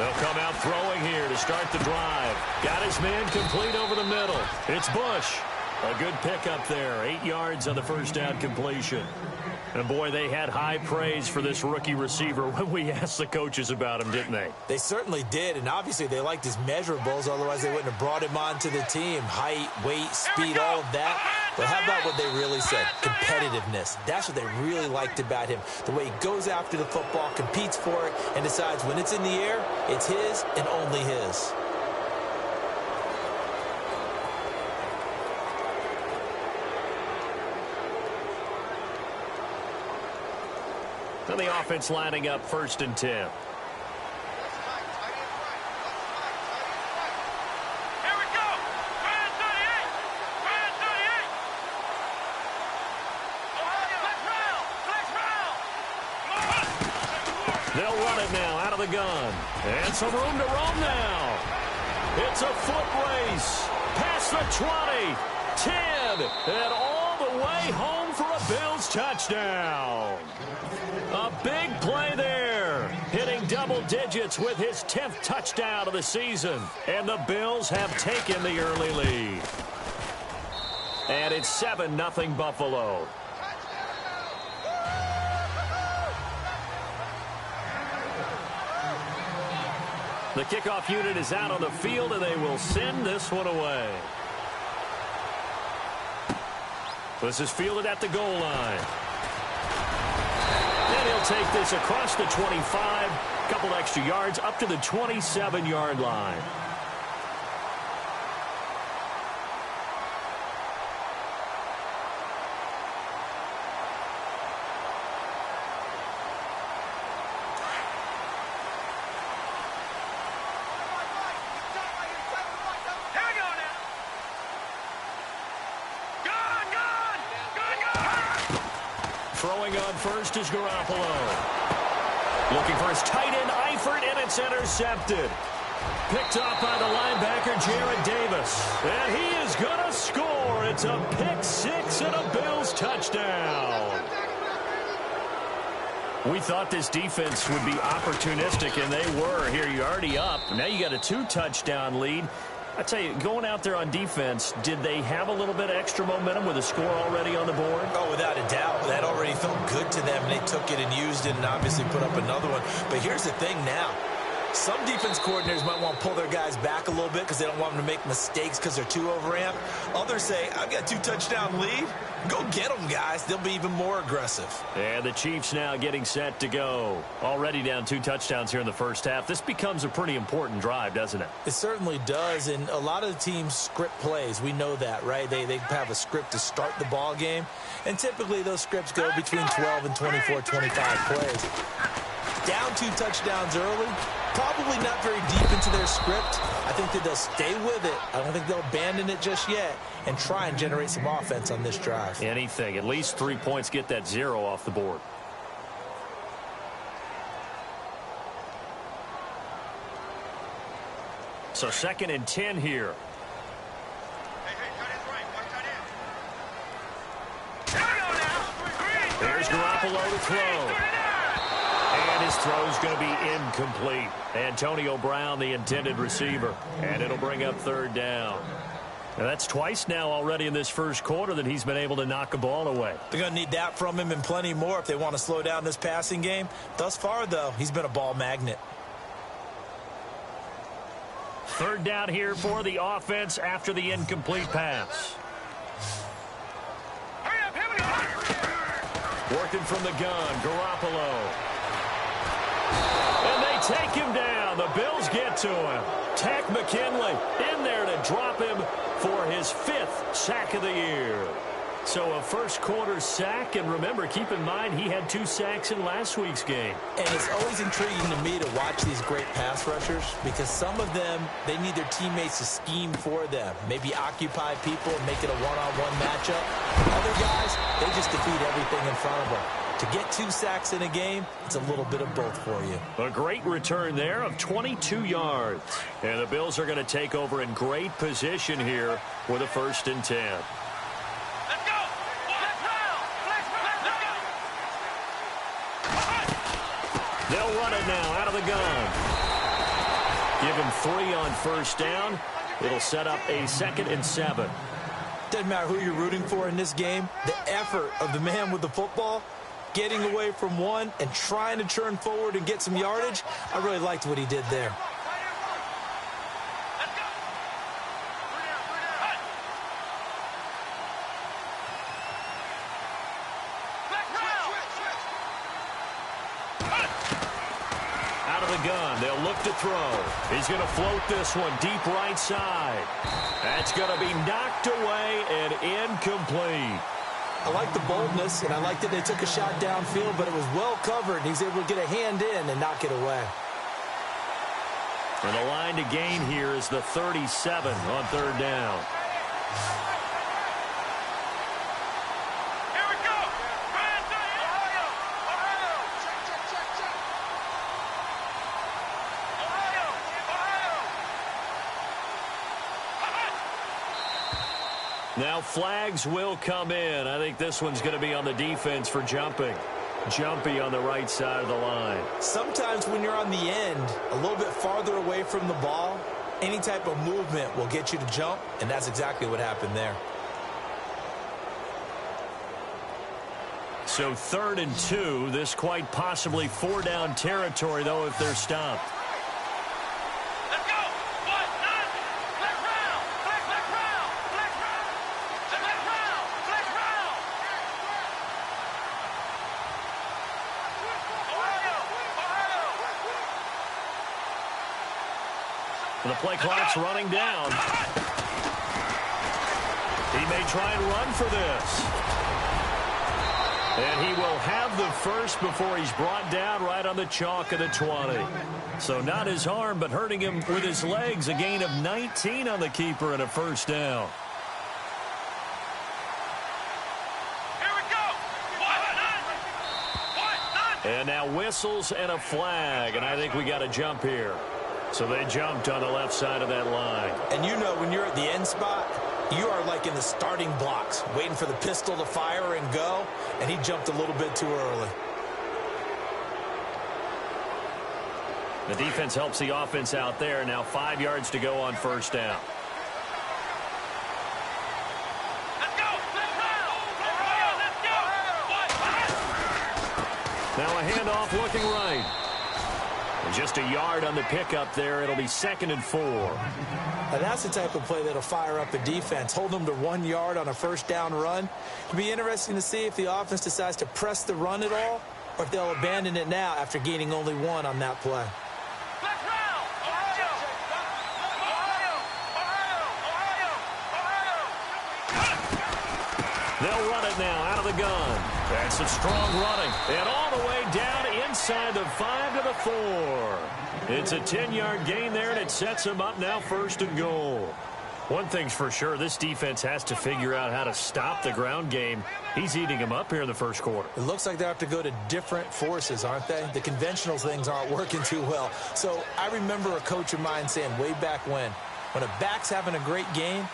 They'll come out throwing here to start the drive. Got his man complete over the middle. It's Bush. A good pickup there. 8 yards on the first down completion. And, boy, they had high praise for this rookie receiver when we asked the coaches about him, didn't they? They certainly did, and obviously they liked his measurables. Otherwise, they wouldn't have brought him onto the team. Height, weight, speed, all of that. But how about what they really said? Competitiveness. That's what they really liked about him. The way he goes after the football, competes for it, and decides when it's in the air, it's his and only his. And the offense lining up 1st and 10. Here we go. Brand 38. Brand 38. Flex round. They'll run it now out of the gun. And some room to roam now. It's a foot race. Past the 20. 10. And all the way home for a Bills touchdown. A big play there, hitting double digits with his 10th touchdown of the season. And the Bills have taken the early lead. And it's 7-0 Buffalo. The kickoff unit is out on the field, and they will send this one away. This is fielded at the goal line. And he'll take this across the 25, couple extra yards up to the 27-yard line. Throwing on first is Garoppolo. Looking for his tight end, Eifert, and it's intercepted. Picked off by the linebacker, Jarrad Davis. And he is going to score. It's a pick six and a Bills touchdown. We thought this defense would be opportunistic, and they were. Here, you're already up. Now you got a 2-touchdown lead. I tell you, going out there on defense, did they have a little bit of extra momentum with a score already on the board? Oh, without a doubt. That already felt good to them, and they took it and used it and obviously put up another one. But here's the thing now. Some defense coordinators might want to pull their guys back a little bit because they don't want them to make mistakes because they're too overamped. Others say, I've got a 2-touchdown lead. Go get them, guys. They'll be even more aggressive. And the Chiefs now getting set to go. Already down 2 touchdowns here in the first half. This becomes a pretty important drive, doesn't it? It certainly does, and a lot of the teams script plays. We know that, right? They have a script to start the ball game, and typically those scripts go between 12 and 24, 25 plays. Down 2 touchdowns early, probably not very deep into their script. I think that they'll stay with it. I don't think they'll abandon it just yet and try and generate some offense on this drive. Anything. At least 3 points, get that 0 off the board. So 2nd and 10 here. There's Garoppolo to throw. And his throw's going to be incomplete. Antonio Brown, the intended receiver. And it'll bring up 3rd down. Now that's twice now already in this first quarter that he's been able to knock a ball away. They're going to need that from him and plenty more if they want to slow down this passing game. Thus far, though, he's been a ball magnet. 3rd down here for the offense after the incomplete pass. Working from the gun, Garoppolo. And they take him down. The Bills get to him. Takk McKinley in there to drop him for his 5th sack of the year. So a first quarter sack, and remember, keep in mind he had 2 sacks in last week's game. And it's always intriguing to me to watch these great pass rushers because some of them, they need their teammates to scheme for them. Maybe occupy people and make it a one-on-one matchup. Other guys, they just defeat everything in front of them. To get 2 sacks in a game, it's a little bit of both for you. A great return there of 22 yards. And the Bills are going to take over in great position here with a 1st and 10. They'll run it now out of the gun. Give him 3 on first down. It'll set up a 2nd and 7. Doesn't matter who you're rooting for in this game. The effort of the man with the football, getting away from one and trying to turn forward and get some yardage, I really liked what he did there. Out of the gun, they'll look to throw. He's going to float this one deep right side. That's going to be knocked away and incomplete. I like the boldness, and I like that they took a shot downfield, but it was well covered, and he's able to get a hand in and knock it away. And the line to gain here is the 37 on 3rd down. Here we go. Grand City, Ohio. Ohio. Check, check, check, check. Ohio. Now flags will come in. I think this one's going to be on the defense for jumping. Jumpy on the right side of the line. Sometimes when you're on the end, a little bit farther away from the ball, any type of movement will get you to jump, and that's exactly what happened there. So 3rd and 2. This quite possibly 4-down territory, though, if they're stopped. Let's go. 1, 9. Flex round. Flex round. Flex round. Flex round. Flex round. Ohio. Ohio. The play clock's running down. He may try and run for this. And he will have the first before he's brought down right on the chalk of the 20. So not his arm, but hurting him with his legs. A gain of 19 on the keeper and a 1st down. Here we go. 1, 9. And now whistles and a flag. And I think we got a jump here. So they jumped on the left side of that line. And you know when you're at the end spot, you are like in the starting blocks, waiting for the pistol to fire and go, and he jumped a little bit too early. The defense helps the offense out there. Now 5 yards to go on 1st down. Let's go. Let's round. Ohio, let's go. Now a handoff looking right. And just a yard on the pickup there. It'll be 2nd and 4. Now that's the type of play that'll fire up a defense. Hold them to 1 yard on a 1st down run. It'll be interesting to see if the offense decides to press the run at all or if they'll abandon it now after gaining only 1 on that play. Let's round. Ohio. Ohio. Ohio. Ohio. They'll run it now out of the gun. That's some strong running. And all the way down inside the 5 to the 4. It's a 10-yard gain there, and it sets them up now 1st and goal. One thing's for sure, this defense has to figure out how to stop the ground game. He's eating them up here in the 1st quarter. It looks like they have to go to different forces, aren't they? The conventional things aren't working too well. So I remember a coach of mine saying way back when a back's having a great game,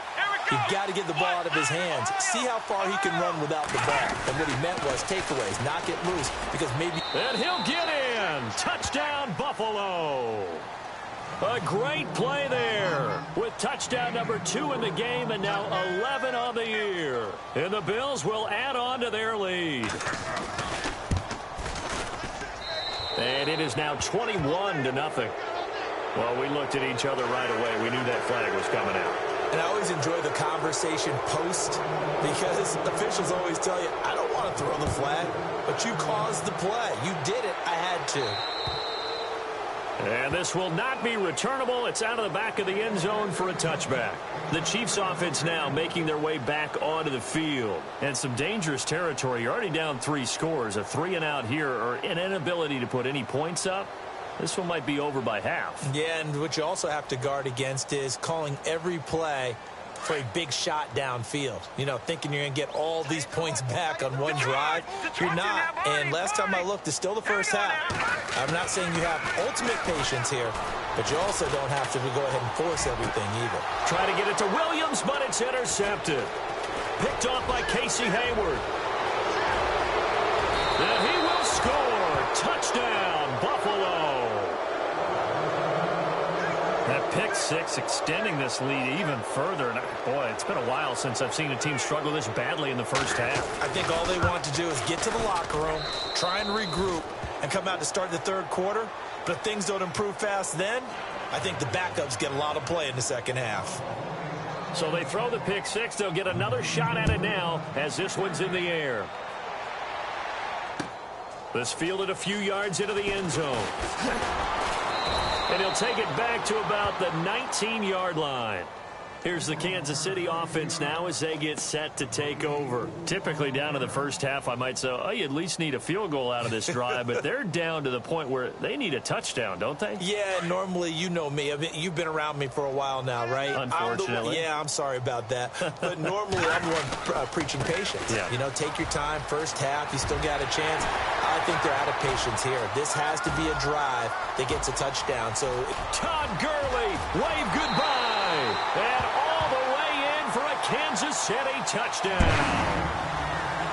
you've got to get the ball out of his hands. See how far he can run without the ball. And what he meant was takeaways, knock it loose, because maybe... And he'll get in. Touchdown, Buffalo. A great play there with touchdown number 2 in the game and now 11 on the year. And the Bills will add on to their lead. And it is now 21-0. Well, we looked at each other right away. We knew that flag was coming out. And I always enjoy the conversation post because officials always tell you, I don't want to throw the flag, but you caused the play. You did it. I had to. And this will not be returnable. It's out of the back of the end zone for a touchback. The Chiefs offense now making their way back onto the field. And some dangerous territory. You're already down 3 scores. A 3-and-out here or an inability to put any points up. This one might be over by half. Yeah, and what you also have to guard against is calling every play for a big shot downfield. You know, thinking you're going to get all these points back on one drive. You're not. And last time I looked, it's still the first half. I'm not saying you have ultimate patience here, but you also don't have to go ahead and force everything either. Try to get it to Williams, but it's intercepted. Picked off by Casey Hayward. And he will score. Touchdown, Buffalo. pick six, extending this lead even further. And boy, it's been a while since I've seen a team struggle this badly in the first half. I think all they want to do is get to the locker room, try and regroup, and come out to start the third quarter. But if things don't improve fast then, I think the backups get a lot of play in the second half. So they throw the pick six. They'll get another shot at it now as this one's in the air. This fielded a few yards into the end zone. And he'll take it back to about the 19-yard line. Here's the Kansas City offense now as they get set to take over. Typically down to the first half, I might say, oh, you at least need a field goal out of this drive. But they're down to the point where they need a touchdown, don't they? Yeah, normally, you know me. You've been around me for a while now, right? Unfortunately. I'm sorry about that. But normally, I'm the one preaching patience. Yeah. You know, take your time. First half, you still got a chance. I think they're out of patience here. This has to be a drive that gets a touchdown. So Todd Gurley, wave goodbye. And all the way in for a Kansas City touchdown.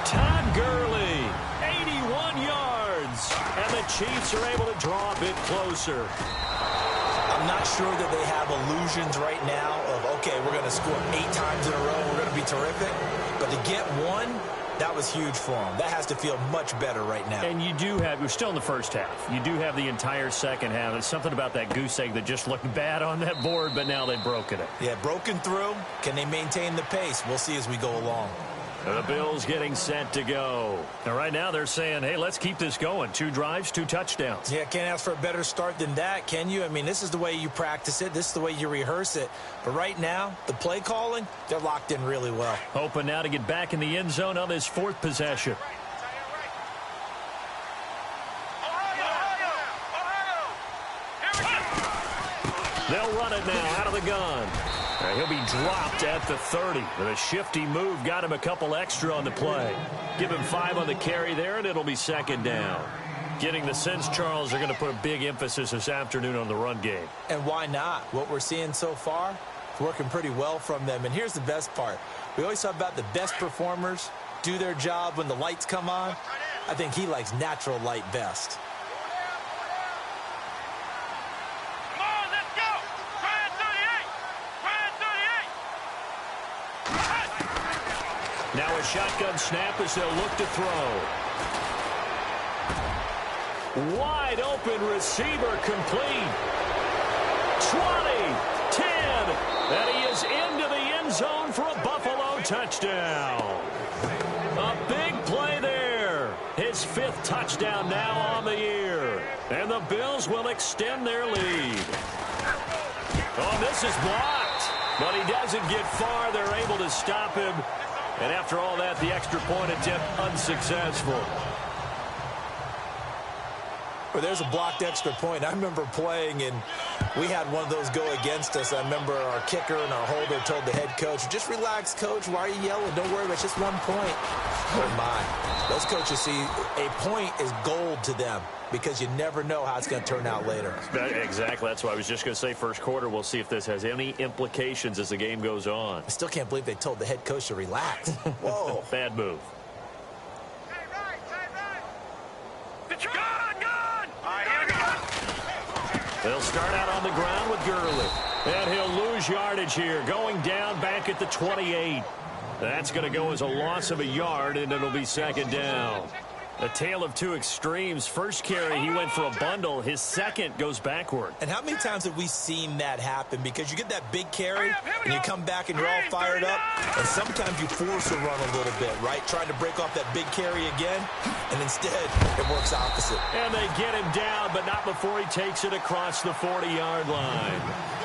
Todd Gurley, 81 yards. And the Chiefs are able to draw a bit closer. I'm not sure that they have illusions right now of, okay, we're going to score 8 times in a row. We're going to be terrific. But to get one, that was huge for them. That has to feel much better right now. And you're still in the first half. You do have the entire second half. There's something about that goose egg that just looked bad on that board, but now they've broken it. Yeah, broken through. Can they maintain the pace? We'll see as we go along. The Bills getting set to go. And right now they're saying, hey, let's keep this going. 2 drives, 2 touchdowns. Yeah, can't ask for a better start than that, can you? I mean, this is the way you practice it. This is the way you rehearse it. But right now, the play calling, they're locked in really well. Hoping now to get back in the end zone on this 4th possession. They'll run it now out of the gun. He'll be dropped at the 30. With a shifty move, got him a couple extra on the play. Give him 5 on the carry there, and it'll be second down. Getting the sense, Charles, they're going to put a big emphasis this afternoon on the run game. And why not? What we're seeing so far, it's working pretty well from them. And here's the best part. We always talk about the best performers do their job when the lights come on. I think he likes natural light best. Now a shotgun snap as they'll look to throw. Wide open receiver complete. 20, 10, and he is into the end zone for a Buffalo touchdown. A big play there. His 5th touchdown now on the year. And the Bills will extend their lead. Oh, this is blocked. But he doesn't get far. They're able to stop him. And after all that, the extra point attempt unsuccessful. Well, there's a blocked extra point. I remember playing, and we had one of those go against us. I remember our kicker and our holder told the head coach, just relax, coach. Why are you yelling? Don't worry about it. It's just 1 point. Oh, my. Those coaches see a point is gold to them because you never know how it's going to turn out later. Exactly. That's why I was just going to say first quarter. We'll see if this has any implications as the game goes on. I still can't believe they told the head coach to relax. Whoa. Bad move. They'll start out on the ground with Gurley. And he'll lose yardage here, going down back at the 28. That's going to go as a loss of a yard, and it'll be second down. A tale of 2 extremes. First carry, he went for a bundle. His second goes backward. And how many times have we seen that happen? Because you get that big carry, and you come back and you're all fired up, and sometimes you force a run a little bit, right? Trying to break off that big carry again, and instead it works opposite. And they get him down, but not before he takes it across the 40-yard line.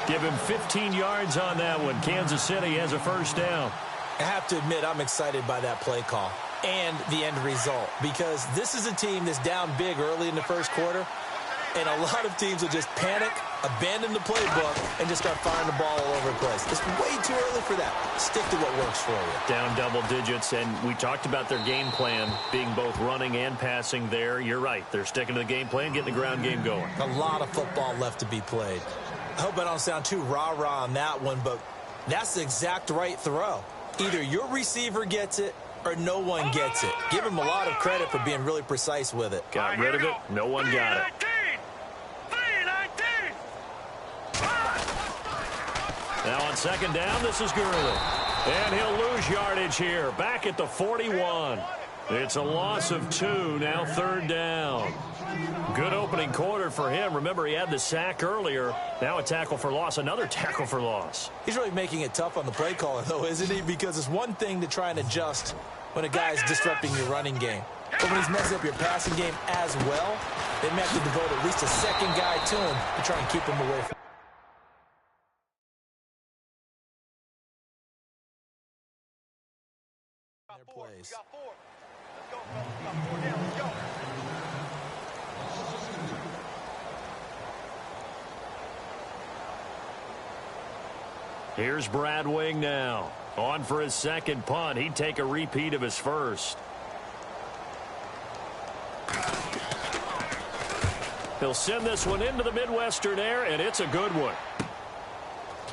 Give him 15 yards on that one. Kansas City has a first down. I have to admit, I'm excited by that play call and the end result, because this is a team that's down big early in the first quarter, and a lot of teams will just panic, abandon the playbook, and just start firing the ball all over the place. It's way too early for that. Stick to what works for you. Down double digits, and we talked about their game plan being both running and passing there. You're right. They're sticking to the game plan, getting the ground game going. A lot of football left to be played. I hope I don't sound too rah-rah on that one, but that's the exact right throw. Either your receiver gets it or no one gets it. Give him a lot of credit for being really precise with it. Got rid of it. No one got it. Now on second down, this is Gurley. And he'll lose yardage here, back at the 41. It's a loss of 2, now third down. Good opening quarter for him. Remember, he had the sack earlier. Now a tackle for loss, another tackle for loss. He's really making it tough on the play caller, though, isn't he? Because it's one thing to try and adjust when a guy's disrupting your running game. But when he's messing up your passing game as well, they may have to devote at least a second guy to him to try and keep him away from their plays. Here's Brad Wing now. On for his second punt. He'd take a repeat of his first. He'll send this one into the Midwestern air, and it's a good one.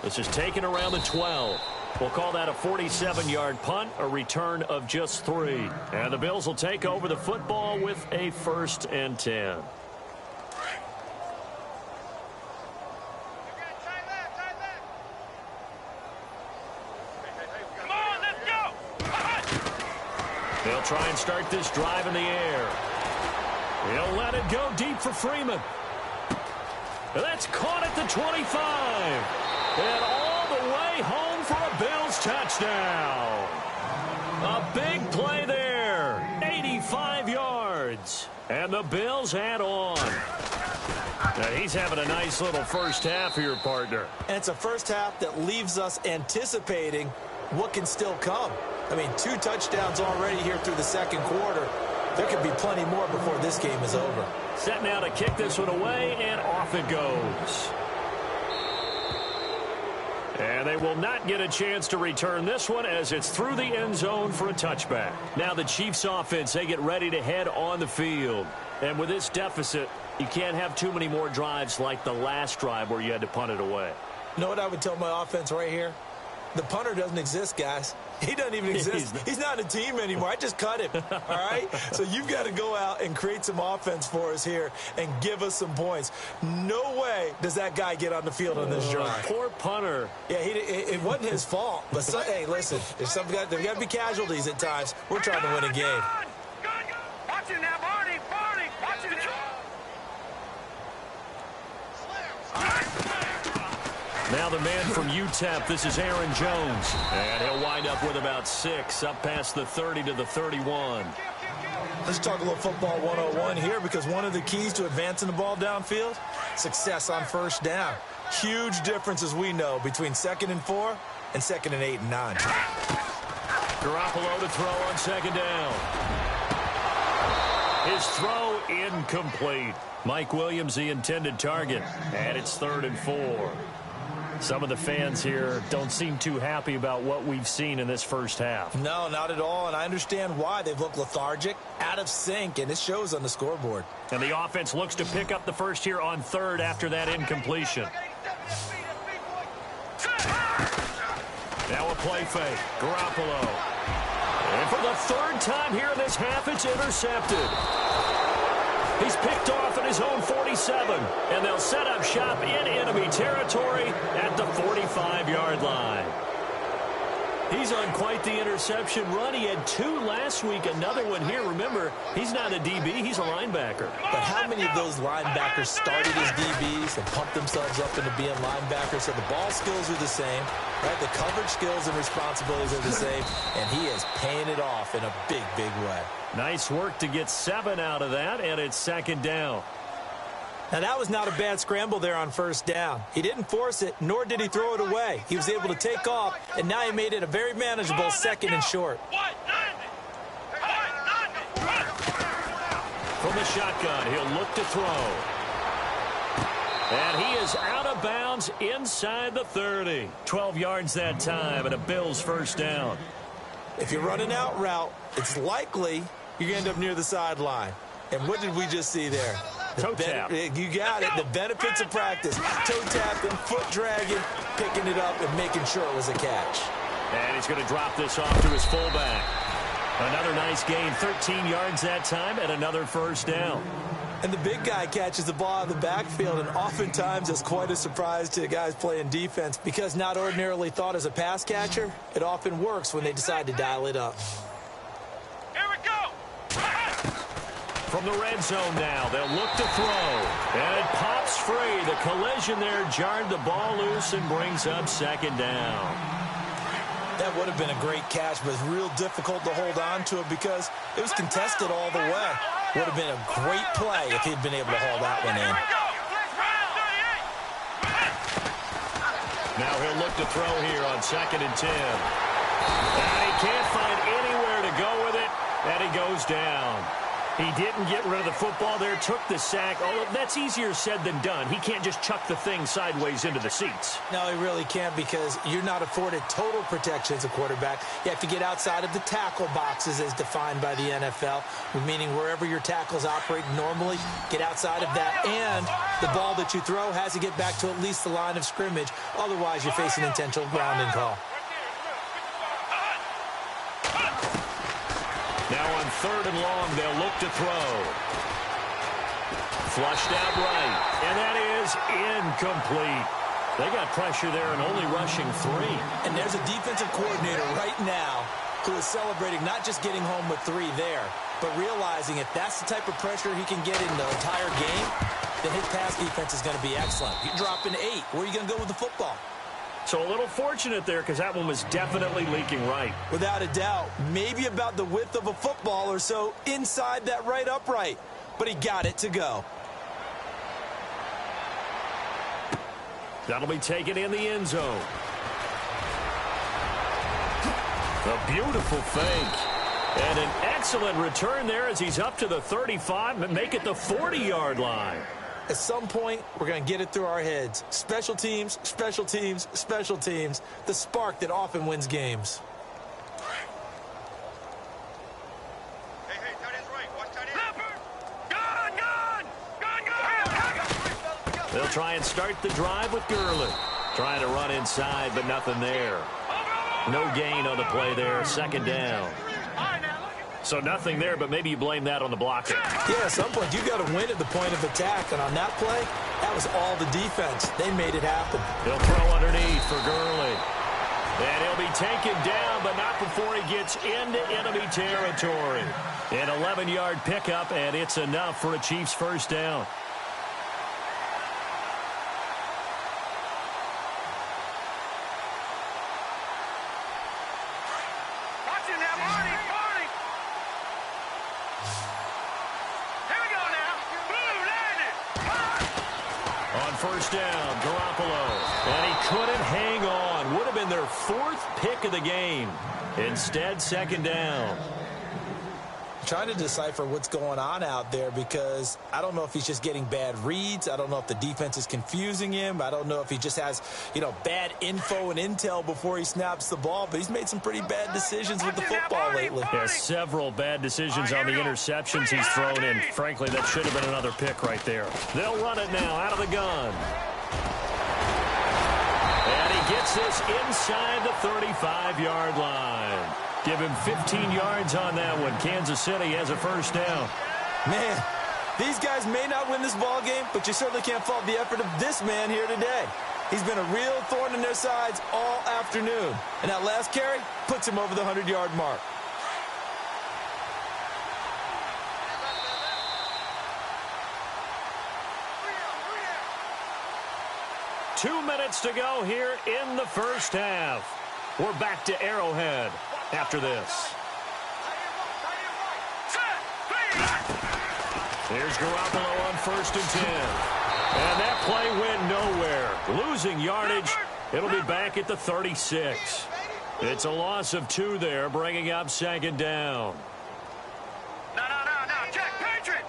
This is taken around the 12. We'll call that a 47-yard punt, a return of just 3. And the Bills will take over the football with a 1st and 10. They'll try and start this drive in the air. He'll let it go deep for Freeman. That's caught at the 25. And all the way home for a Bills touchdown. A big play there. 85 yards. And the Bills add on. Now he's having a nice little first half here, partner. And it's a first half that leaves us anticipating what can still come. I mean, 2 touchdowns already here through the second quarter. There could be plenty more before this game is over. Set now to kick this one away, and off it goes. And they will not get a chance to return this one as it's through the end zone for a touchback. Now the Chiefs offense, they get ready to head on the field. And with this deficit, you can't have too many more drives like the last drive where you had to punt it away. You know what I would tell my offense right here? The punter doesn't exist, guys. He doesn't even exist. He's not a team anymore. I just cut him, all right? So you've got to go out and create some offense for us here and give us some points. No way does that guy get on the field on this drive. Poor punter. Yeah, it wasn't his fault. But, hey, listen, there's got to be casualties at times. We're trying to win a game. Watch it now, Barney. Watch it now. Now the man from UTEP, this is Aaron Jones. And he'll wind up with about 6, up past the 30 to the 31. Let's talk a little football 101 here, because one of the keys to advancing the ball downfield, success on first down. Huge difference, as we know, between 2nd and 4 and 2nd and 8 and 9. Garoppolo to throw on 2nd down. His throw incomplete. Mike Williams, the intended target. And it's 3rd and 4. Some of the fans here don't seem too happy about what we've seen in this first half. No, not at all, and I understand why. They've looked lethargic, out of sync, and it shows on the scoreboard. And the offense looks to pick up the first here on 3rd after that incompletion. Now a play fake. Garoppolo. And for the 3rd time here in this half, it's intercepted. He's picked off at his own 47, and they'll set up shop in enemy territory at the 45-yard line. He's on quite the interception run. He had 2 last week, another one here. Remember, he's not a DB, he's a linebacker. But how many of those linebackers started as DBs and pumped themselves up into being linebackers? So the ball skills are the same, right? The coverage skills and responsibilities are the same, and he is paying it off in a big, big way. Nice work to get 7 out of that, and it's 2nd down. Now, that was not a bad scramble there on first down. He didn't force it, nor did he throw it away. He was able to take off, and now he made it a very manageable 2nd and short. From the shotgun, he'll look to throw. And he is out of bounds inside the 30. 12 yards that time, and a Bills first down. If you're running out route, it's likely you're going to end up near the sideline. And what did we just see there? Toe tap. You got it. The benefits of practice. Toe tapping, foot dragging, picking it up, and making sure it was a catch. And he's going to drop this off to his fullback. Another nice gain, 13 yards that time, and another first down. And the big guy catches the ball in the backfield, and oftentimes it's quite a surprise to the guys playing defense because not ordinarily thought as a pass catcher, it often works when they decide to dial it up. Here we go. From the red zone now, they'll look to throw. And it pops free. The collision there jarred the ball loose and brings up second down. That would have been a great catch, but it's real difficult to hold on to it because it was contested all the way. Would have been a great play if he'd been able to haul that one in. Now he'll look to throw here on 2nd and 10. And he can't find anywhere to go with it, and he goes down. He didn't get rid of the football there, took the sack. Although that's easier said than done. He can't just chuck the thing sideways into the seats. No, he really can't because you're not afforded total protection as a quarterback. You have to get outside of the tackle boxes as defined by the NFL, meaning wherever your tackles operate normally, get outside of that. And the ball that you throw has to get back to at least the line of scrimmage. Otherwise, you're facing intentional grounding call. Now on 3rd and long, they'll look to throw. Flushed out right, and that is incomplete. They got pressure there and only rushing 3. And there's a defensive coordinator right now who is celebrating not just getting home with 3 there, but realizing if that's the type of pressure he can get in the entire game, then his pass defense is going to be excellent. You're dropping 8. Where are you going to go with the football? So a little fortunate there because that one was definitely leaking right. Without a doubt, maybe about the width of a football or so inside that right upright. But he got it to go. That'll be taken in the end zone. A beautiful fake. And an excellent return there as he's up to the 35 and make it the 40-yard line. At some point, we're going to get it through our heads. Special teams, special teams, special teams. The spark that often wins games. Hey, tight end's right. Watch tight end. Gun! They'll try and start the drive with Gurley. Trying to run inside, but nothing there. No gain on the play there. 2nd down. So nothing there, but maybe you blame that on the blocker. Yeah, at some point, you got to win at the point of attack. And on that play, that was all the defense. They made it happen. He'll throw underneath for Gurley. And he'll be taken down, but not before he gets into enemy territory. An 11-yard pickup, and it's enough for a Chiefs first down. First down, Garoppolo. And he couldn't hang on. Would have been their 4th pick of the game. Instead, 2nd down. Trying to decipher what's going on out there because I don't know if he's just getting bad reads. I don't know if the defense is confusing him. I don't know if he just has, bad info and intel before he snaps the ball. But he's made some pretty bad decisions with the football lately. There's several bad decisions on the interceptions he's thrown in. Frankly, that should have been another pick right there. They'll run it now out of the gun. And he gets this inside the 35-yard line. Give him 15 yards on that one. Kansas City has a first down. Man, these guys may not win this ball game, but you certainly can't fault the effort of this man here today. He's been a real thorn in their sides all afternoon. And that last carry puts him over the 100-yard mark. Two minutes to go here in the first half. We're back to Arrowhead after this. Here's Garoppolo on 1st and 10. And that play went nowhere. Losing yardage. It'll be back at the 36. It's a loss of 2 there, bringing up 2nd down. No. Check. Patriot.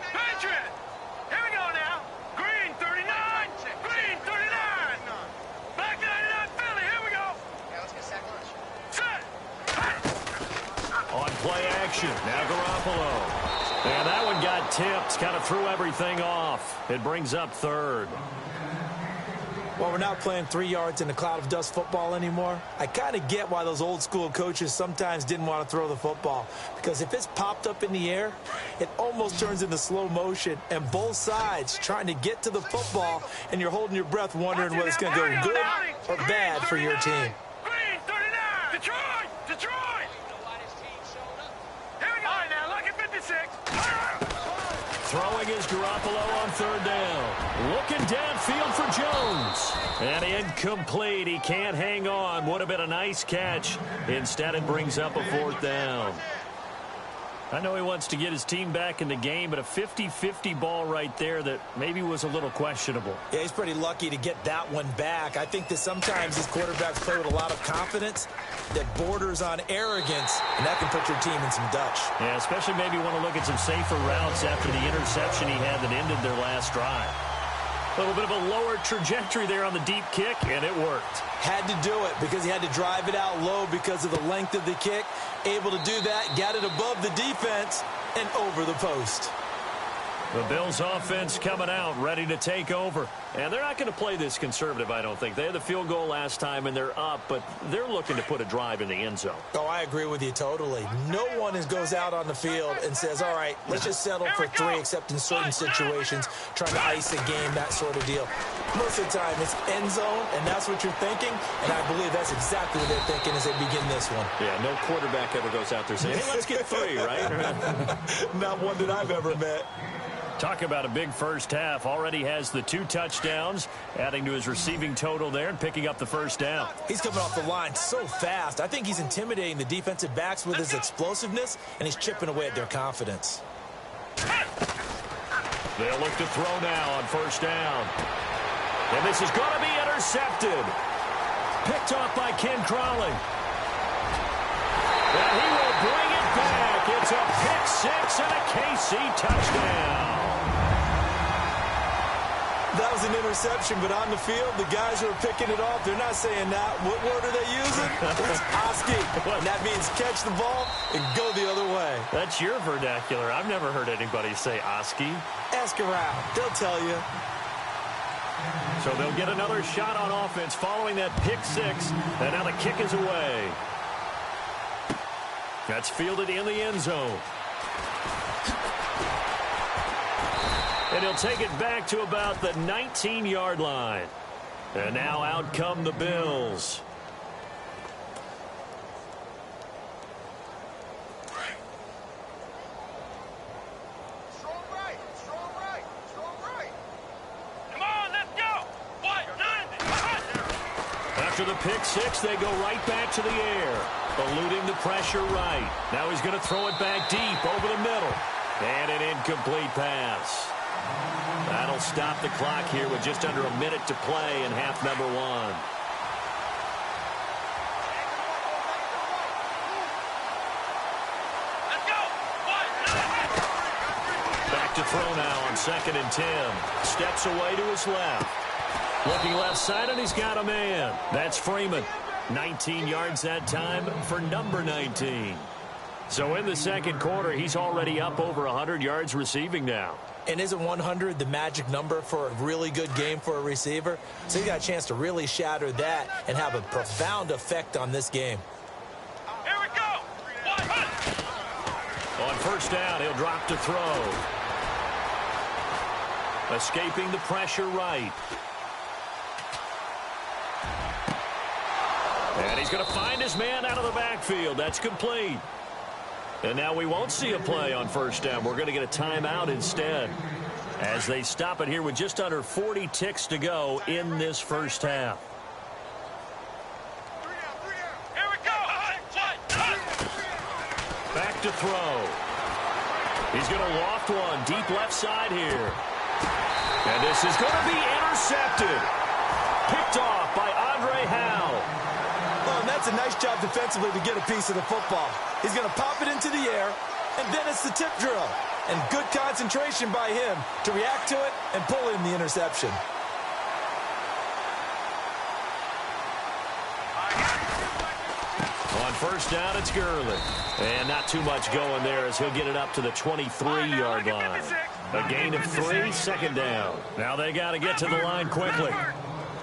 Here we go now. Green 39. Green 39. Black 99 Philly. Here we go. Yeah, let's get sack lunch. Set. On play action. Now Garoppolo. And that one got tipped. Kind of threw everything off. It brings up 3rd. Well, we're not playing 3 yards in a cloud of dust football anymore. I kind of get why those old school coaches sometimes didn't want to throw the football. Because if it's popped up in the air, it almost turns into slow motion. And both sides trying to get to the football, and you're holding your breath wondering whether it's going to go good or bad for your team. Green, 39. Detroit! Detroit! Here we go. All right, now, look at 56. Throwing is Garoppolo on third down. Looking downfield for Jones. And incomplete. He can't hang on. Would have been a nice catch. Instead, it brings up a fourth down. I know he wants to get his team back in the game, but a 50-50 ball right there that maybe was a little questionable. Yeah, he's pretty lucky to get that one back. I think that sometimes these quarterbacks play with a lot of confidence that borders on arrogance, and that can put your team in some Dutch. Yeah, especially maybe want to look at some safer routes after the interception he had that ended their last drive. A little bit of a lower trajectory there on the deep kick, and it worked. Had to do it because he had to drive it out low because of the length of the kick. Able to do that, got it above the defense and over the post. The Bills offense coming out, ready to take over. And they're not going to play this conservative, I don't think. They had the field goal last time, and they're up, but they're looking to put a drive in the end zone. Oh, I agree with you totally. No one goes out on the field and says, all right, let's just settle for 3, except in certain situations, trying to ice a game, that sort of deal. Most of the time, it's end zone, and that's what you're thinking, and I believe that's exactly what they're thinking as they begin this one. Yeah, no quarterback ever goes out there saying, hey, let's get 3, right? Not one that I've ever met. Talk about a big first half. Already has the 2 touchdowns, adding to his receiving total there and picking up the first down. He's coming off the line so fast. I think he's intimidating the defensive backs with his explosiveness, and he's chipping away at their confidence. They'll look to throw now on first down. And this is going to be intercepted. Picked off by Ken Crawley. And he will bring it back. It's a pick-6 and a KC touchdown. That was an interception, but on the field, the guys who are picking it off, they're not saying that. What word are they using? It's Oski. And that means catch the ball and go the other way. That's your vernacular. I've never heard anybody say Oski. Ask around. They'll tell you. So they'll get another shot on offense following that pick-6, and now the kick is away. That's fielded in the end zone. And he'll take it back to about the 19-yard line. And now out come the Bills. Strong right. Strong right. Strong right. Come on, let's go. 1-9. After the pick-6, they go right back to the air, eluding the pressure right. Now he's going to throw it back deep over the middle. And an incomplete pass. That'll stop the clock here with just under a minute to play in half number 1. Let's go. 1-9. Back to throw now on 2nd and 10. Steps away to his left. Looking left side, and he's got a man. That's Freeman. 19 yards that time for number 19. So in the second quarter, he's already up over 100 yards receiving now. And isn't 100 the magic number for a really good game for a receiver? So he got a chance to really shatter that and have a profound effect on this game. Here we go. 100. On first down, he'll drop to throw. Escaping the pressure right. And he's going to find his man out of the backfield. That's complete. And now we won't see a play on first down. We're going to get a timeout instead as they stop it here with just under 40 ticks to go in this first half. Here we go. Back to throw. He's going to loft one deep left side here. And this is going to be intercepted. Picked off by Andre Howe. Oh, and that's a nice job defensively to get a piece of the football. He's going to pop it into the air, and then it's the tip drill. And good concentration by him to react to it and pull in the interception. On first down, it's Gurley. And not too much going there as he'll get it up to the 23-yard line. A gain of 3, 2nd down. Now they got to get to the line quickly.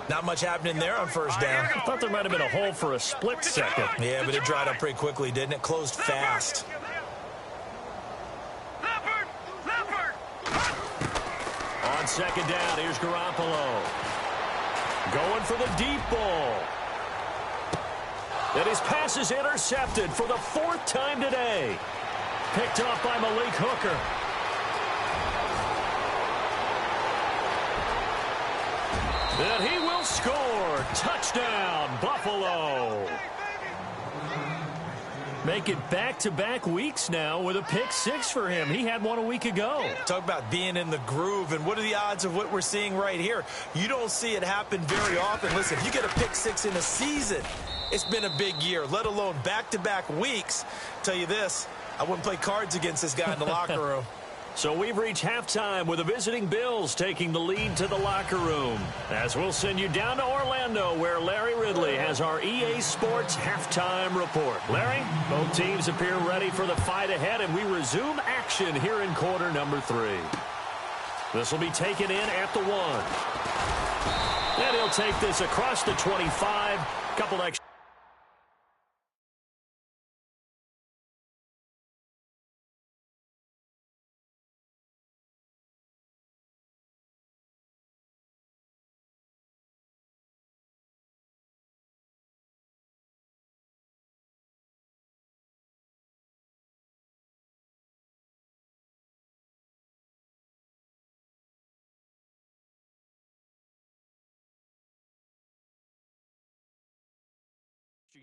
Not much happening there on first down. I thought there might have been a hole for a split second. Yeah, but it dried up pretty quickly, didn't it? Closed fast. On second down, here's Garoppolo. Going for the deep ball. And his pass is intercepted for the fourth time today. Picked off by Malik Hooker. And he will score. Touchdown, Buffalo. Make it back-to-back weeks now with a pick six for him. He had one a week ago. Talk about being in the groove, and what are the odds of what we're seeing right here? You don't see it happen very often. Listen, if you get a pick six in a season, it's been a big year, let alone back-to-back weeks. Tell you this, I wouldn't play cards against this guy in the locker room. So we've reached halftime with the visiting Bills taking the lead to the locker room. As we'll send you down to Orlando, where Larry Ridley has our EA Sports halftime report. Larry, both teams appear ready for the fight ahead, and we resume action here in quarter number 3. This will be taken in at the 1. And he'll take this across the 25. Couple extra.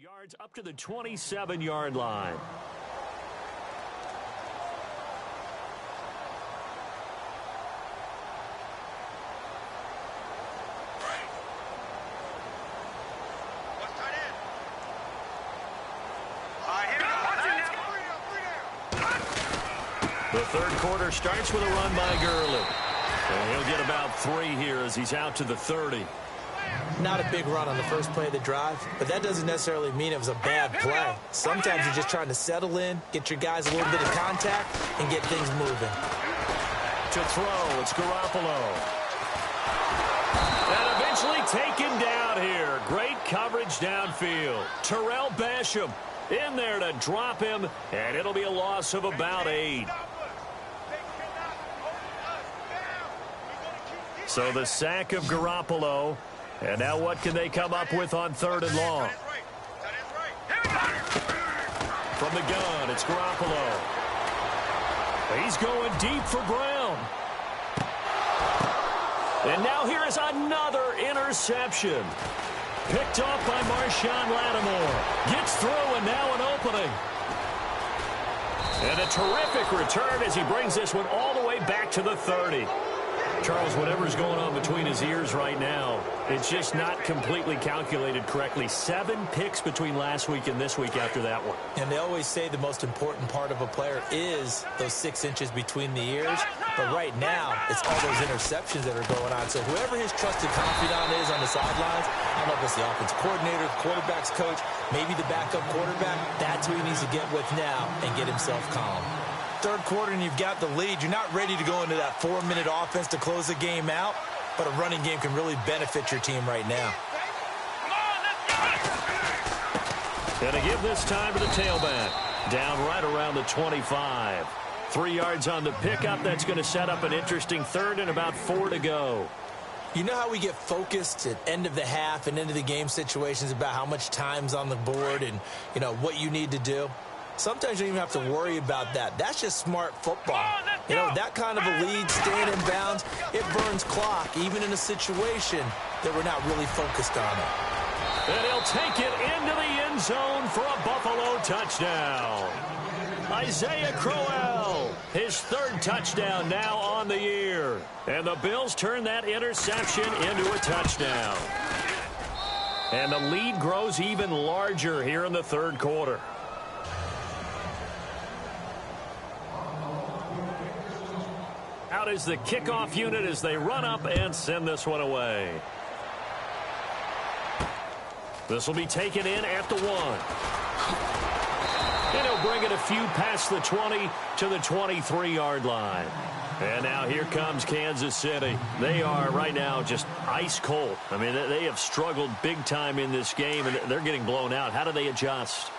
Yards up to the 27-yard line. The third quarter starts with a run by Gurley. And he'll get about 3 here as he's out to the 30. Not a big run on the first play of the drive, but that doesn't necessarily mean it was a bad play. Sometimes you're just trying to settle in, get your guys a little bit of contact, and get things moving. To throw, it's Garoppolo. And eventually taken down here. Great coverage downfield. Terrell Basham in there to drop him, and it'll be a loss of about 8. So the sack of Garoppolo. And now what can they come up with on 3rd and long? From the gun, it's Garoppolo. He's going deep for Brown. And now here is another interception. Picked off by Marshawn Lattimore. Gets through and now an opening. And a terrific return as he brings this one all the way back to the 30. Charles, whatever's going on between his ears right now, it's just not completely calculated correctly. 7 picks between last week and this week after that one. And they always say the most important part of a player is those 6 inches between the ears. But right now, it's all those interceptions that are going on. So whoever his trusted confidant is on the sidelines, I don't know if it's the offensive coordinator, the quarterback's coach, maybe the backup quarterback, that's who he needs to get with now and get himself calm. Third quarter and you've got the lead. You're not ready to go into that 4-minute offense to close the game out, but a running game can really benefit your team right now. And to give this time to the tailback. Down right around the 25. 3 yards on the pickup. That's going to set up an interesting 3rd and about 4 to go. You know how we get focused at end of the half and into the game situations about how much time's on the board and, you know, what you need to do? Sometimes you don't even have to worry about that. That's just smart football. You know, that kind of a lead, staying in bounds, it burns clock, even in a situation that we're not really focused on it. And he'll take it into the end zone for a Buffalo touchdown. Isaiah Crowell, his 3rd touchdown now on the year. And the Bills turn that interception into a touchdown. And the lead grows even larger here in the 3rd quarter. Out is the kickoff unit as they run up and send this one away. This will be taken in at the 1. And he'll bring it a few past the 20 to the 23-yard line. And now here comes Kansas City. They are right now just ice cold. I mean, they have struggled big time in this game, and they're getting blown out. How do they adjust?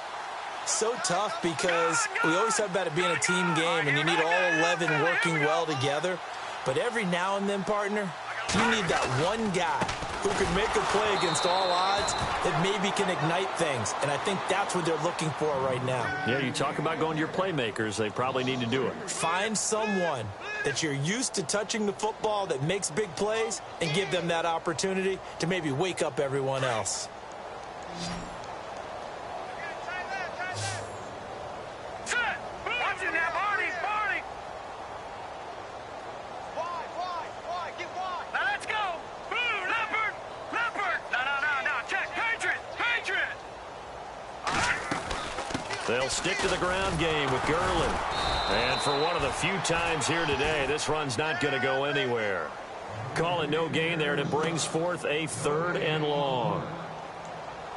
So tough because we always talk about it being a team game, and you need all 11 working well together. But every now and then, partner, you need that one guy who can make a play against all odds that maybe can ignite things. And I think that's what they're looking for right now. Yeah, you talk about going to your playmakers. They probably need to do it. Find someone that you're used to touching the football that makes big plays and give them that opportunity to maybe wake up everyone else. They'll stick to the ground game with Garland. And for one of the few times here today, this run's not going to go anywhere. Call it no gain there, and it brings forth a 3rd and long.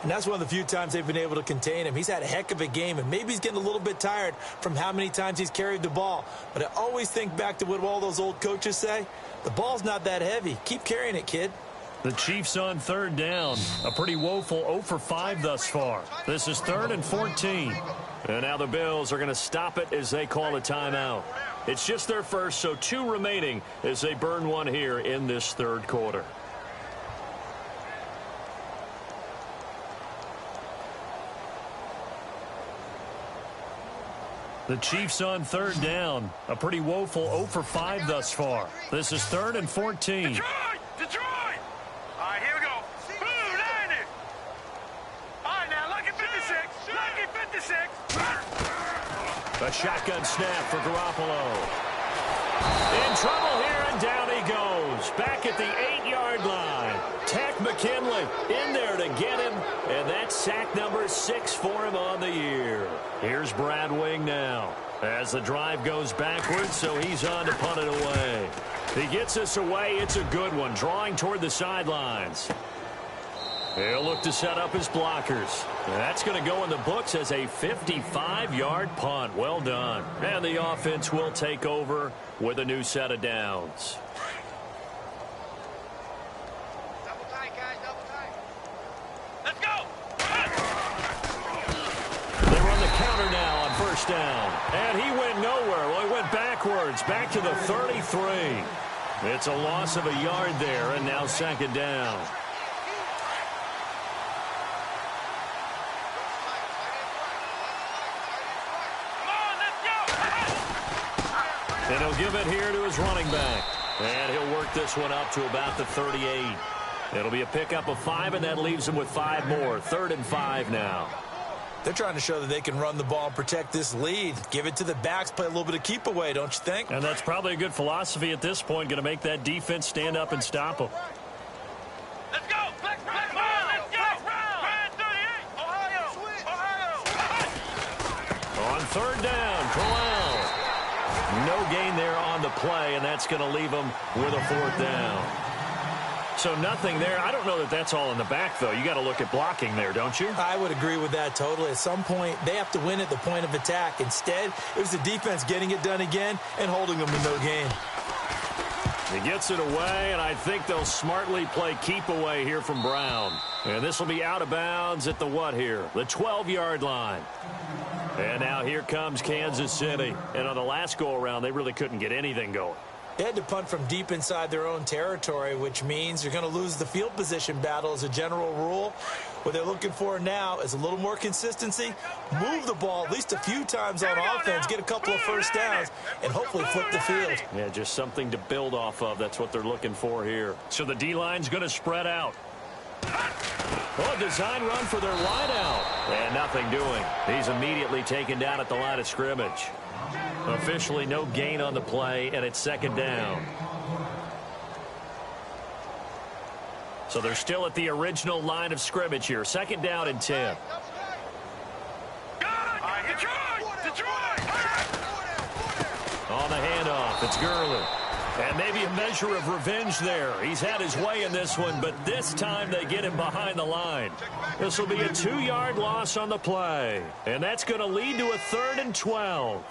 And that's one of the few times they've been able to contain him. He's had a heck of a game, and maybe he's getting a little bit tired from how many times he's carried the ball. But I always think back to what all those old coaches say. The ball's not that heavy. Keep carrying it, kid. The Chiefs on 3rd down. A pretty woeful 0 for 5 thus far. This is 3rd and 14. And now the Bills are going to stop it as they call a timeout. It's just their first, so 2 remaining as they burn one here in this 3rd quarter. The Chiefs on 3rd down. A pretty woeful 0 for 5 thus far. This is 3rd and 14. Detroit! Detroit! All right, here we go. Boom, 90. All right, now, lucky 56. Lucky 56. A shotgun snap for Garoppolo. In trouble here, and down he goes. Back at the 8-yard line. Takk McKinley in there to get him, and that's sack number 6 for him on the year. Here's Brad Wing now as the drive goes backwards, so he's on to punt it away. He gets this away. It's a good one, drawing toward the sidelines. He'll look to set up his blockers. That's going to go in the books as a 55-yard punt. Well done. And the offense will take over with a new set of downs. Double tight, guys, double tight. Let's go. They run the counter now on 1st down. And he went nowhere. Well, he went backwards, back to the 33. It's a loss of a yard there, and now 2nd down. And he'll give it here to his running back. And he'll work this one up to about the 38. It'll be a pickup of 5, and that leaves him with 5 more. 3rd and 5 now. They're trying to show that they can run the ball and protect this lead. Give it to the backs, play a little bit of keep away, don't you think? And that's probably a good philosophy at this point, going to make that defense stand up and stop them. Let's go. Let's go. Let's go. Brad 38. Ohio. On 3rd down, Corral. No gain there on the play, and that's going to leave them with a 4th down. So nothing there. I don't know that that's all in the back, though. You got to look at blocking there, don't you? I would agree with that totally. At some point, they have to win at the point of attack. Instead, it was the defense getting it done again and holding them to no gain. He gets it away, and I think they'll smartly play keep away here from Brown. And this will be out of bounds at the what here? The 12-yard line. And now here comes Kansas City. And on the last go-around, they really couldn't get anything going. They had to punt from deep inside their own territory, which means you're going to lose the field position battle as a general rule. What they're looking for now is a little more consistency, move the ball at least a few times on offense, get a couple of 1st downs, and hopefully flip the field. Yeah, just something to build off of. That's what they're looking for here. So the D-line's going to spread out. Oh, a design run for their wideout. And nothing doing. He's immediately taken down at the line of scrimmage. Officially no gain on the play, and it's 2nd down. So they're still at the original line of scrimmage here. 2nd down and 10. Detroit! Detroit! On the handoff, it's Gurley. And maybe a measure of revenge there. He's had his way in this one, but this time they get him behind the line. This will be a 2-yard loss on the play. And that's going to lead to a 3rd and 12.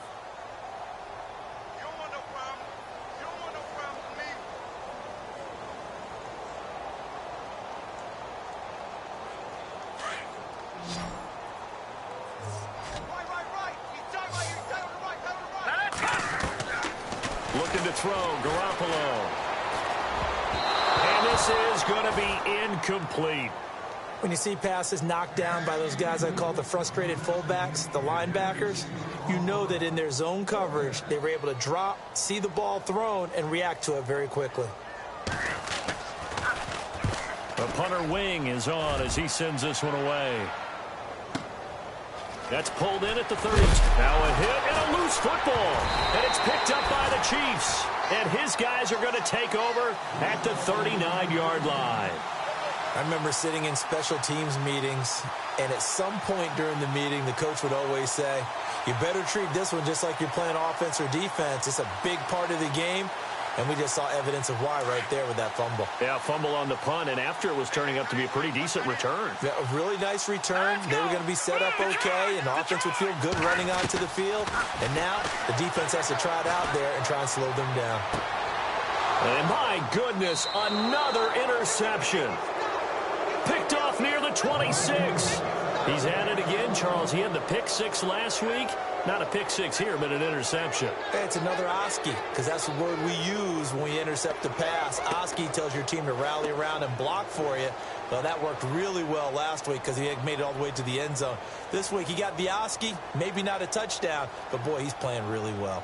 Looking to throw, Garoppolo. And this is going to be incomplete. When you see passes knocked down by those guys I call the frustrated fullbacks, the linebackers, you know that in their zone coverage, they were able to drop, see the ball thrown, and react to it very quickly. The punter wing is on as he sends this one away. That's pulled in at the 30. Now a hit and a loose football. And it's picked up by the Chiefs. And his guys are going to take over at the 39-yard line. I remember sitting in special teams meetings, and at some point during the meeting, the coach would always say, you better treat this one just like you're playing offense or defense. It's a big part of the game. And we just saw evidence of why right there with that fumble. Yeah, fumble on the punt, and after it was turning up to be a pretty decent return. Yeah, a really nice return. They were going to be set up okay, and the offense would feel good running onto the field. And now the defense has to try it out there and try and slow them down. And my goodness, another interception. Picked off near the 26. He's at it again, Charles. He had the pick 6 last week. Not a pick 6 here, but an interception. Hey, it's another Oski, because that's the word we use when we intercept the pass. Oski tells your team to rally around and block for you. Well, that worked really well last week because he had made it all the way to the end zone. This week, he got the Oski, maybe not a touchdown, but, boy, he's playing really well.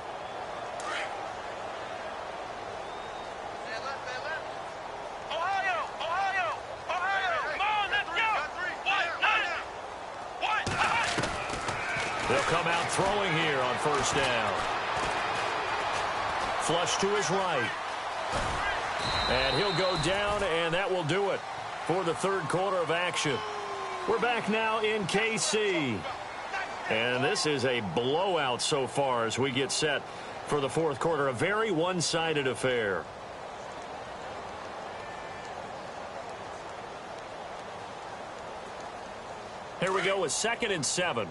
They'll come out throwing here on first down. Flush to his right. And he'll go down, and that will do it for the third quarter of action. We're back now in KC. And this is a blowout so far as we get set for the fourth quarter. A very one-sided affair. Here we go with 2nd and 7.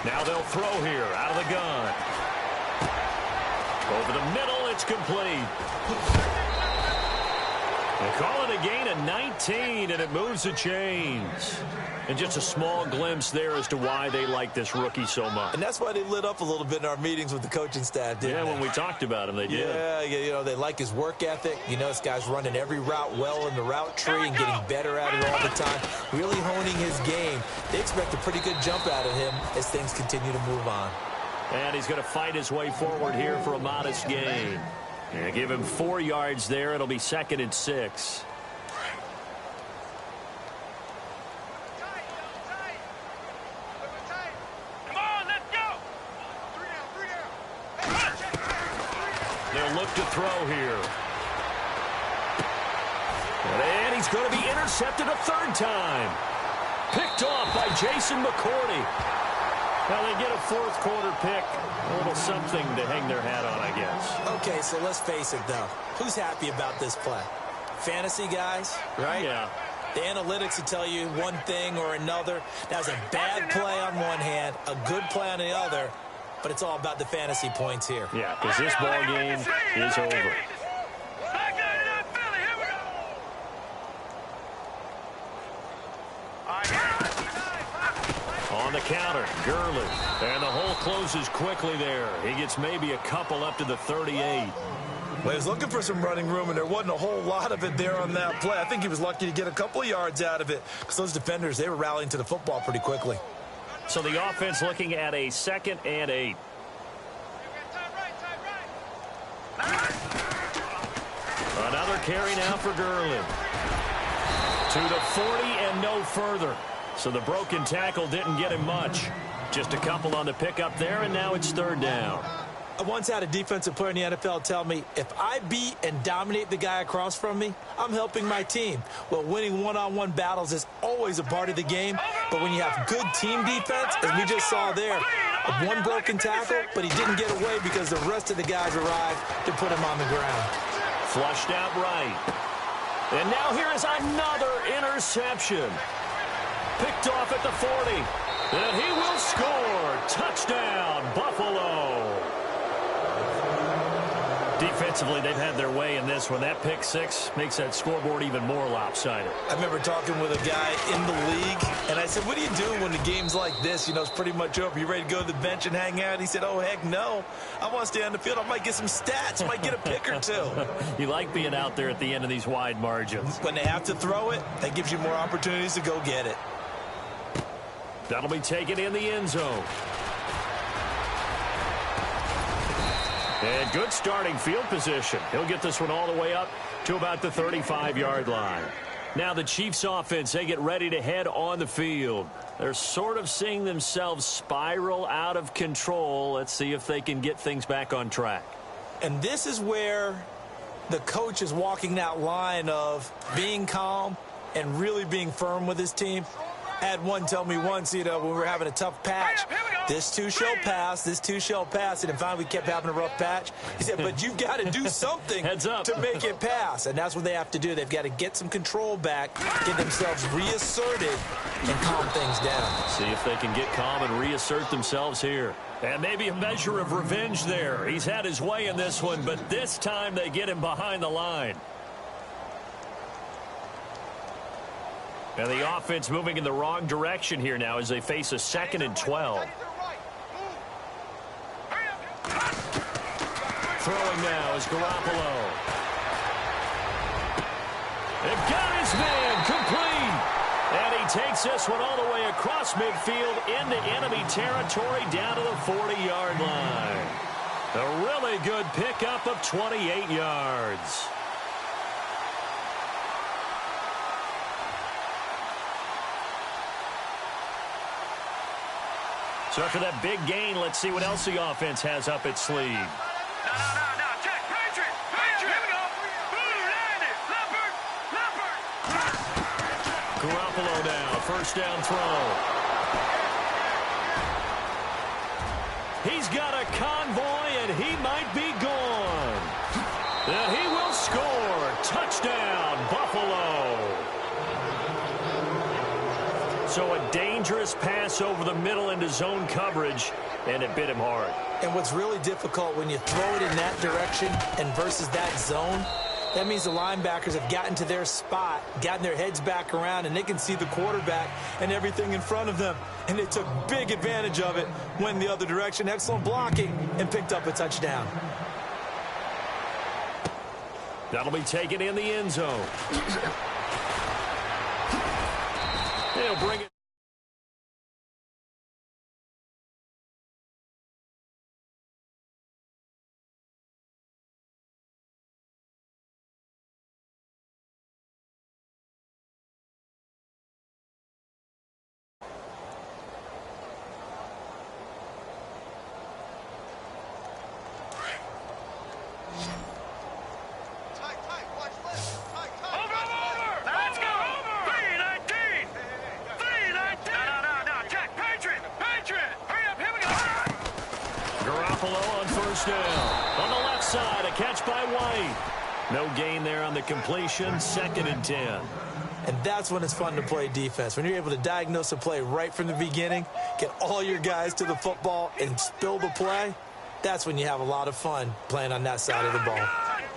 Now they'll throw here out of the gun. Over the middle, it's complete. They call it a gain of 19, and it moves the chains. And just a small glimpse there as to why they like this rookie so much. And that's why they lit up a little bit in our meetings with the coaching staff, didn't they? Yeah, when we talked about him, they did. Yeah, you know, they like his work ethic. You know, this guy's running every route well in the route tree and getting better at it all the time. Really honing his game. They expect a pretty good jump out of him as things continue to move on. And he's going to fight his way forward here for a modest gain. Yeah, give him 4 yards there. It'll be 2nd and 6. They'll look to throw here. And he's going to be intercepted a 3rd time. Picked off by Jason McCourty. Now they get a 4th quarter pick. A little something to hang their hat on, I guess. Okay, so let's face it, though. Who's happy about this play? Fantasy guys, right? Yeah. The analytics will tell you one thing or another. That was a bad play on one hand, a good play on the other. But it's all about the fantasy points here. Yeah, because this ball game is over. On the counter, Gurley. And the hole closes quickly there. He gets maybe a couple up to the 38. Well, he was looking for some running room, and there wasn't a whole lot of it there on that play. I think he was lucky to get a couple of yards out of it because those defenders, they were rallying to the football pretty quickly. So the offense looking at a 2nd and 8. Another carry now for Gurley. To the 40 and no further. So the broken tackle didn't get him much. Just a couple on the pickup there, and now it's 3rd down. I once had a defensive player in the NFL tell me, if I beat and dominate the guy across from me, I'm helping my team. Well, winning one-on-one battles is always a part of the game, but when you have good team defense, as we just saw there, one broken tackle, but he didn't get away because the rest of the guys arrived to put him on the ground. Flushed out right. And now here is another interception. Picked off at the 40. And he will score. Touchdown, Buffalo. Defensively, they've had their way in this one. That pick six makes that scoreboard even more lopsided. I remember talking with a guy in the league, and I said, what do you do when the game's like this? You know, it's pretty much over. You ready to go to the bench and hang out? He said, oh, heck no. I want to stay on the field. I might get some stats. Might get a pick or two. You like being out there at the end of these wide margins. When they have to throw it, that gives you more opportunities to go get it. That'll be taken in the end zone. And good starting field position. He'll get this one all the way up to about the 35-yard line. Now the Chiefs offense, they get ready to head on the field. They're sort of seeing themselves spiral out of control. Let's see if they can get things back on track. And this is where the coach is walking that line of being calm and really being firm with his team. I had one tell me once, you know, when we were having a tough patch, this too shall pass, this too shall pass. And then finally we kept having a rough patch. He said, but you've got to do something Heads up. to make it pass. And that's what they have to do. They've got to get some control back, get themselves reasserted, and calm things down. See if they can get calm and reassert themselves here. And maybe a measure of revenge there. He's had his way in this one, but this time they get him behind the line. And the offense moving in the wrong direction here now as they face a 2nd and 12. Throwing now is Garoppolo. They've got his man complete. And he takes this one all the way across midfield into enemy territory down to the 40-yard line. A really good pickup of 28 yards. So after that big gain, let's see what else the offense has up its sleeve. No, check, Patriot, here we go. Landed, Leopard. Garoppolo now, first down throw. He's got a convoy, and he might be gone. And he will score. Touchdown, Buffalo. So a dangerous pass over the middle into zone coverage, and it bit him hard. And what's really difficult when you throw it in that direction and versus that zone, that means the linebackers have gotten to their spot, gotten their heads back around, and they can see the quarterback and everything in front of them. And they took big advantage of it, went the other direction, excellent blocking, and picked up a touchdown. That'll be taken in the end zone. They'll bring it. On the left side, a catch by White. No gain there on the completion, 2nd and 10. And that's when it's fun to play defense. When you're able to diagnose a play right from the beginning, get all your guys to the football and spill the play, that's when you have a lot of fun playing on that side of the ball. Good.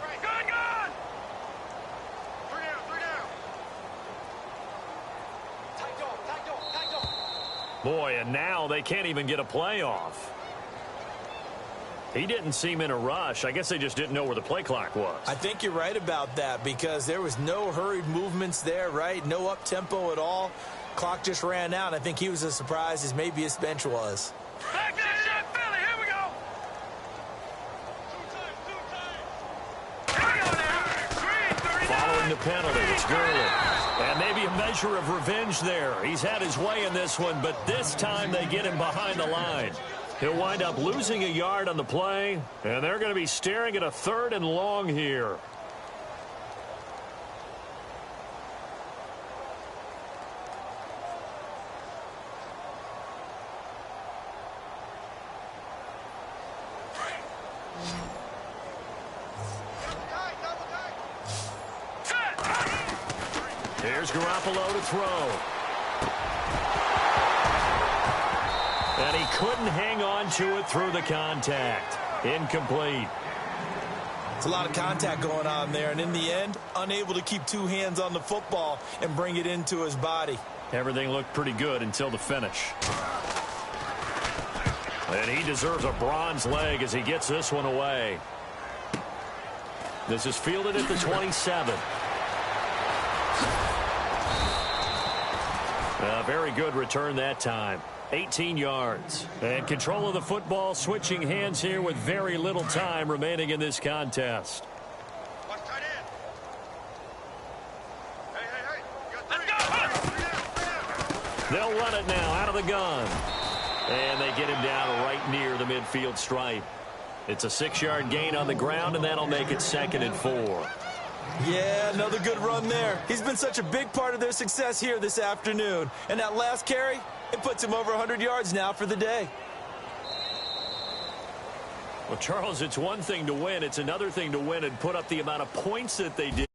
3 down. Boy, and now they can't even get a play off. He didn't seem in a rush. I guess they just didn't know where the play clock was. I think you're right about that because there was no hurried movements there, right? No up-tempo at all. Clock just ran out. I think he was as surprised as maybe his bench was. Back to shot, Philly. Here we go. Here we go now. Following the penalty, it's Gurley. And maybe a measure of revenge there. He's had his way in this one, but this time they get him behind the line. He'll wind up losing a yard on the play, and they're going to be staring at a 3rd and long here. Here's Garoppolo to throw. And he couldn't hang on to it through the contact. Incomplete. It's a lot of contact going on there, and in the end, unable to keep 2 hands on the football and bring it into his body. Everything looked pretty good until the finish. And he deserves a bronze leg as he gets this one away. This is fielded at the 27. A very good return that time. 18 yards. And control of the football, switching hands here with very little time remaining in this contest. Watch tight end. Hey. Let's go. They'll run it now out of the gun. And they get him down right near the midfield stripe. It's a 6-yard gain on the ground, and that'll make it 2nd and 4. Yeah, another good run there. He's been such a big part of their success here this afternoon. And that last carry, it puts him over 100 yards now for the day. Well, Charles, it's one thing to win. It's another thing to win and put up the amount of points that they did.